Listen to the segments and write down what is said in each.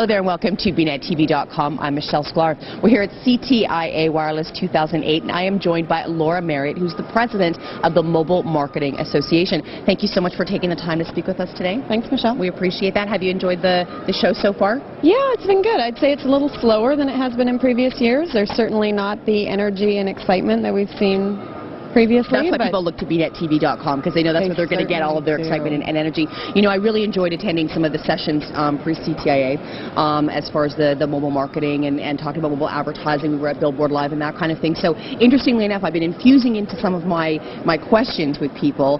Hello there and welcome to BNetTV.com. I'm Michelle Sklar. We're here at CTIA Wireless 2008 and I am joined by Laura Marriott, who's the president of the Mobile Marketing Association. Thank you so much for taking the time to speak with us today. Thanks, Michelle. We appreciate that. Have you enjoyed the show so far? Yeah, it's been good. I'd say it's a little slower than it has been in previous years. There's certainly not the energy and excitement that we've seen previously. That's why people look to BNetTV.com, because they know that's where they're going to get all of their excitement and energy. You know, I really enjoyed attending some of the sessions pre-CTIA as far as the mobile marketing and talking about mobile advertising. We were at Billboard Live and that kind of thing. So interestingly enough, I've been infusing into some of my questions with people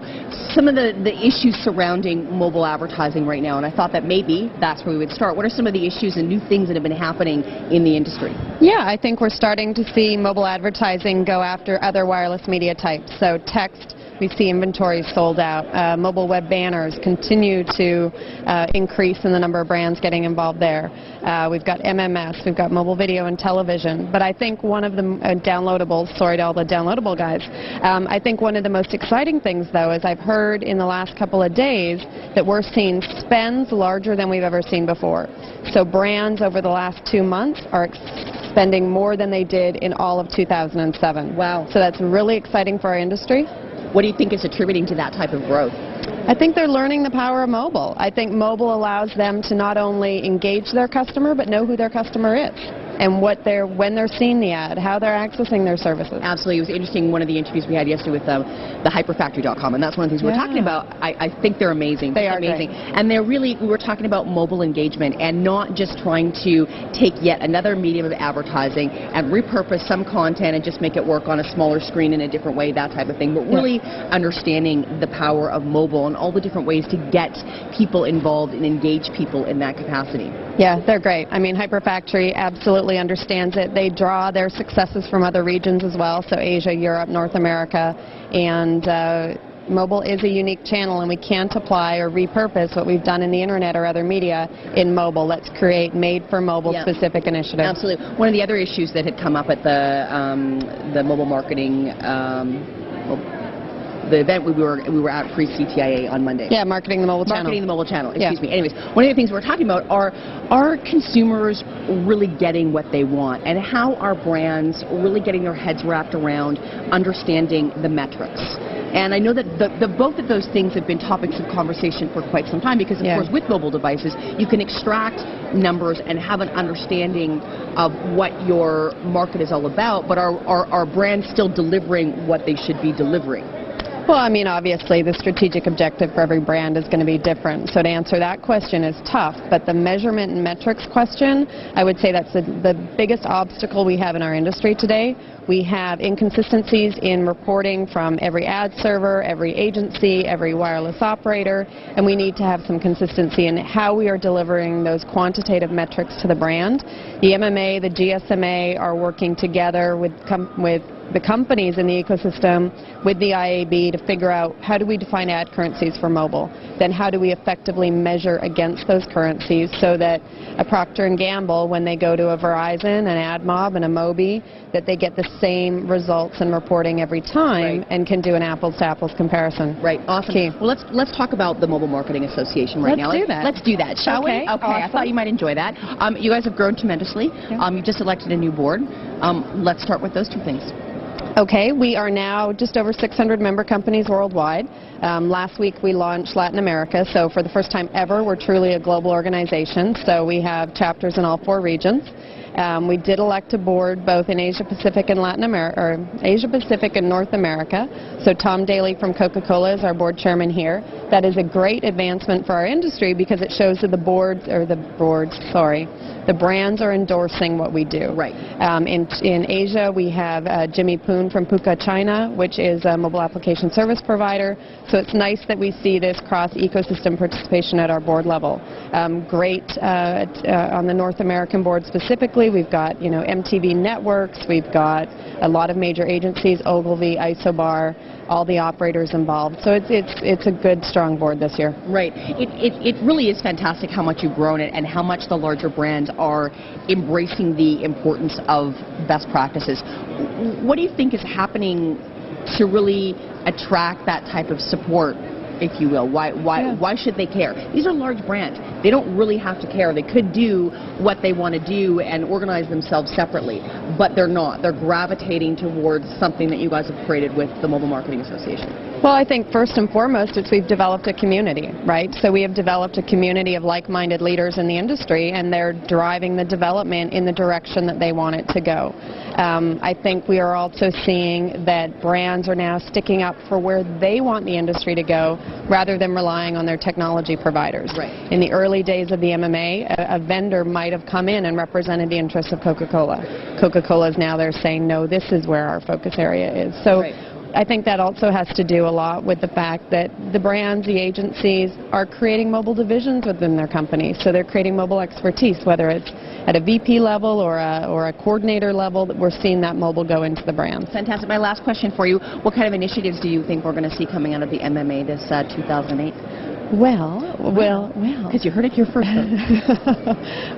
some of the issues surrounding mobile advertising right now, and I thought that maybe that's where we would start. What are some of the issues and new things that have been happening in the industry? Yeah, I think we're starting to see mobile advertising go after other wireless media types. So text, we see inventory sold out. Mobile web banners continue to increase in the number of brands getting involved there. We've got MMS, we've got mobile video and television. But I think one of the downloadables, sorry to all the downloadable guys, I think one of the most exciting things, though, is I've heard in the last couple of days that we're seeing spends larger than we've ever seen before. So brands over the last 2 months are spending more than they did in all of 2007. Wow. So that's really exciting for our industry. What do you think is attributing to that type of growth? I think they're learning the power of mobile. I think mobile allows them to not only engage their customer, but know who their customer is and when they're seeing the ad, how they're accessing their services. Absolutely. It was interesting, one of the interviews we had yesterday with the hyperfactory.com, and that's one of the things we were talking about. I think they're amazing. They are amazing. Great. And we were talking about mobile engagement and not just trying to take yet another medium of advertising and repurpose some content and just make it work on a smaller screen in a different way, that type of thing, but really understanding the power of mobile and all the different ways to get people involved and engage people in that capacity. Yeah, they're great. I mean, Hyperfactory absolutely understands it. They draw their successes from other regions as well, so Asia, Europe, North America, and mobile is a unique channel, and we can't apply or repurpose what we've done in the internet or other media in mobile. Let's create made-for-mobile specific initiatives. Absolutely. One of the other issues that had come up at the mobile marketing the event we were at pre-CTIA on Monday. Yeah, marketing the mobile channel. Marketing the mobile channel, excuse me. Anyways, one of the things we're talking about are consumers really getting what they want, and how are brands really getting their heads wrapped around understanding the metrics. And I know that both of those things have been topics of conversation for quite some time because, of course, with mobile devices, you can extract numbers and have an understanding of what your market is all about, but are brands still delivering what they should be delivering? Well, I mean, obviously, the strategic objective for every brand is going to be different. So to answer that question is tough, but the measurement and metrics question, I would say that's the biggest obstacle we have in our industry today. We have inconsistencies in reporting from every ad server, every agency, every wireless operator, and we need to have some consistency in how we are delivering those quantitative metrics to the brand. The MMA, the GSMA are working together with the companies in the ecosystem with the IAB to figure out how do we define ad currencies for mobile, then how do we effectively measure against those currencies so that a Procter & Gamble, when they go to a Verizon, an AdMob, and a Moby, that they get the same results and reporting every time and can do an apples-to-apples comparison. Right, awesome. Key. Well, let's talk about the Mobile Marketing Association now. Let's do that, shall we? Okay, awesome. I thought you might enjoy that. You guys have grown tremendously. You just elected a new board. Let's start with those two things. Okay, we are now just over 600 member companies worldwide. Last week we launched Latin America, so for the first time ever we're truly a global organization, so we have chapters in all 4 regions. We did elect a board both in Asia Pacific and Asia Pacific and North America. So Tom Daly from Coca-Cola is our board chairman here. That is a great advancement for our industry because it shows that the brands are endorsing what we do. Right. In Asia, we have Jimmy Poon from Puka China, which is a mobile application service provider. So it's nice that we see this cross-ecosystem participation at our board level. Great on the North American board specifically. We've got MTV Networks. We've got a lot of major agencies, Ogilvy, Isobar, all the operators involved. So it's a good, strong board this year. Right. It really is fantastic how much you've grown it and how much the larger brands are embracing the importance of best practices. What do you think is happening to really attract that type of support if you will? Why should they care? These are large brands. They don't really have to care. They could do what they want to do and organize themselves separately, but they're not. They're gravitating towards something that you guys have created with the Mobile Marketing Association. Well, I think first and foremost, we've developed a community, right? So we have developed a community of like-minded leaders in the industry, and they're driving the development in the direction that they want it to go. I think we are also seeing that brands are now sticking up for where they want the industry to go rather than relying on their technology providers. Right. In the early days of the MMA, a vendor might have come in and represented the interests of Coca-Cola. Coca-Cola is now there saying, no, this is where our focus area is. So. Right. I think that also has to do a lot with the fact that the brands, the agencies, are creating mobile divisions within their companies. So they're creating mobile expertise, whether it's at a VP level or a coordinator level, that we're seeing that mobile go into the brands. Fantastic. My last question for you, what kind of initiatives do you think we're going to see coming out of the MMA this 2008? Well. Because you heard it here first.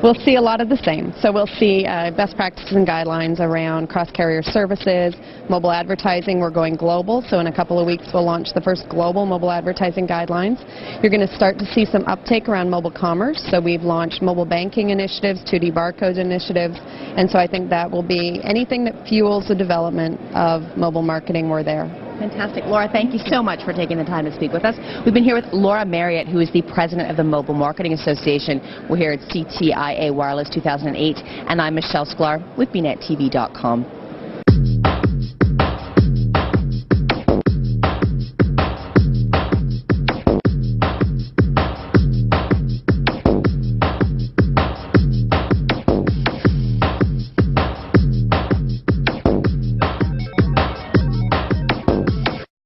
We'll see a lot of the same. So we'll see best practices and guidelines around cross-carrier services, mobile advertising. We're going global, so in a couple of weeks we'll launch the first global mobile advertising guidelines. You're going to start to see some uptake around mobile commerce. So we've launched mobile banking initiatives, 2D barcode initiatives, and so I think that will be anything that fuels the development of mobile marketing, we're there. Fantastic. Laura, thank you so much for taking the time to speak with us. We've been here with Laura Marriott, who is the president of the Mobile Marketing Association. We're here at CTIA Wireless 2008, and I'm Michelle Sklar with BNetTV.com.